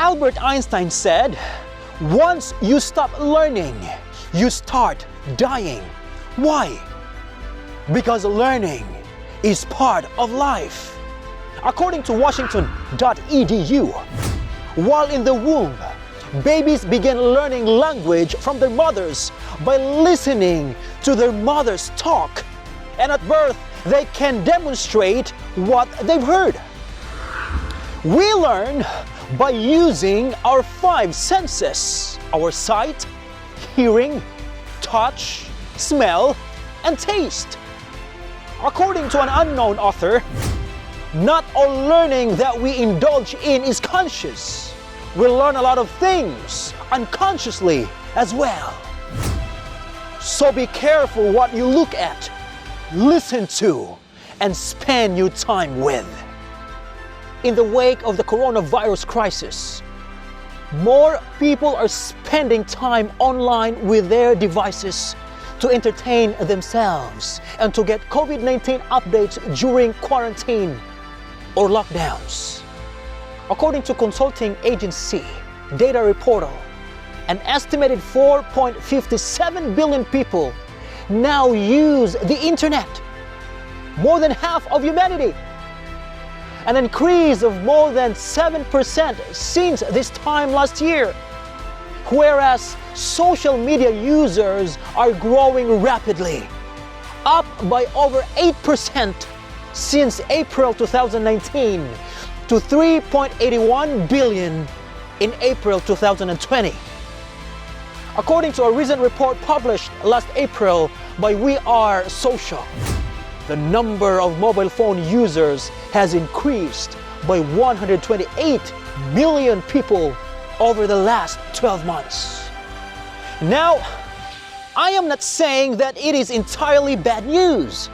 Albert Einstein said, once you stop learning, you start dying. Why? Because learning is part of life. According to Washington.edu, while in the womb, babies begin learning language from their mothers by listening to their mothers talk. And at birth, they can demonstrate what they've heard. We learn by using our 5 senses: our sight, hearing, touch, smell, and taste. According to an unknown author, not all learning that we indulge in is conscious. We learn a lot of things unconsciously as well. So be careful what you look at, listen to, and spend your time with. In the wake of the coronavirus crisis, more people are spending time online with their devices to entertain themselves and to get COVID-19 updates during quarantine or lockdowns. According to consulting agency Data Reportal, an estimated 4.57 billion people now use the internet, more than half of humanity, an increase of more than 7% since this time last year, whereas social media users are growing rapidly, up by over 8% since April 2019 to 3.81 billion in April 2020. According to a recent report published last April by We Are Social, the number of mobile phone users has increased by 128 million people over the last 12 months. Now, I am not saying that it is entirely bad news,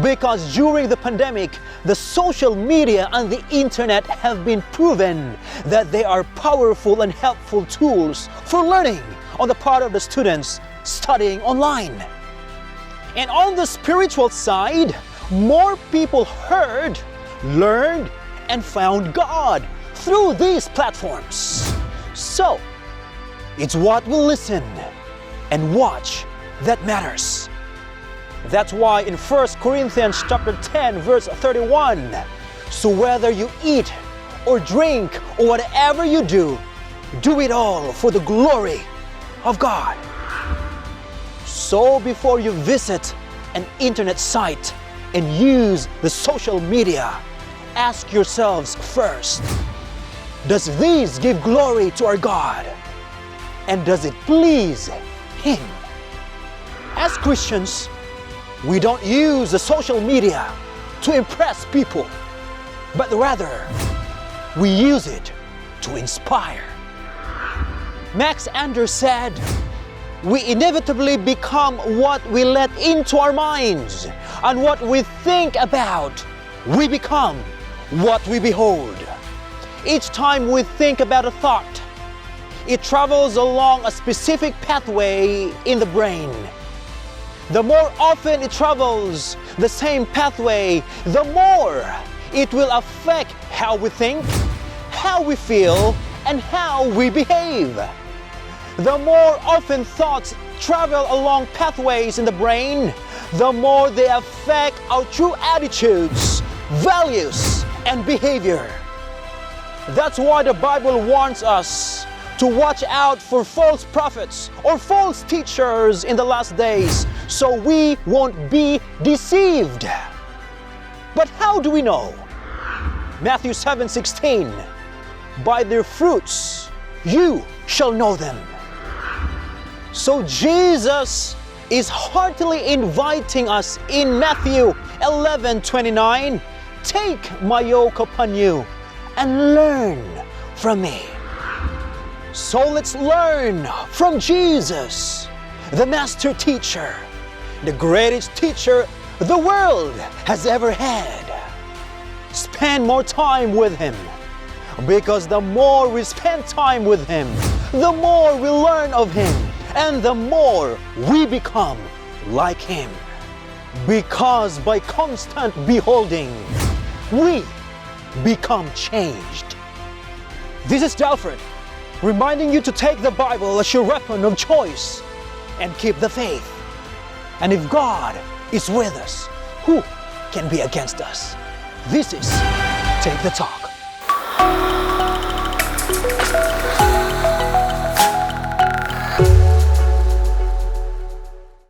because during the pandemic, the social media and the internet have been proven that they are powerful and helpful tools for learning on the part of the students studying online. And on the spiritual side, more people heard, learned, and found God through these platforms. So, it's what we listen and watch that matters. That's why in 1 Corinthians chapter 10, verse 31, so whether you eat or drink or whatever you do, do it all for the glory of God. So before you visit an internet site and use the social media, ask yourselves first, does this give glory to our God? And does it please Him? As Christians, we don't use the social media to impress people, but rather, we use it to inspire. Max Anders said, we inevitably become what we let into our minds, and what we think about, we become what we behold. Each time we think about a thought, it travels along a specific pathway in the brain. The more often it travels the same pathway, the more it will affect how we think, how we feel, and how we behave. The more often thoughts travel along pathways in the brain, the more they affect our true attitudes, values, and behavior. That's why the Bible warns us to watch out for false prophets or false teachers in the last days, so we won't be deceived. But how do we know? Matthew 7:16, by their fruits you shall know them. So Jesus is heartily inviting us in Matthew 11:29, take my yoke upon you and learn from me. So let's learn from Jesus, the master teacher, the greatest teacher the world has ever had. Spend more time with Him, because the more we spend time with Him, the more we learn of Him, and the more we become like Him. Because by constant beholding, we become changed. This is Dalfred, reminding you to take the Bible as your weapon of choice and keep the faith. And if God is with us, who can be against us? This is Take the Talk.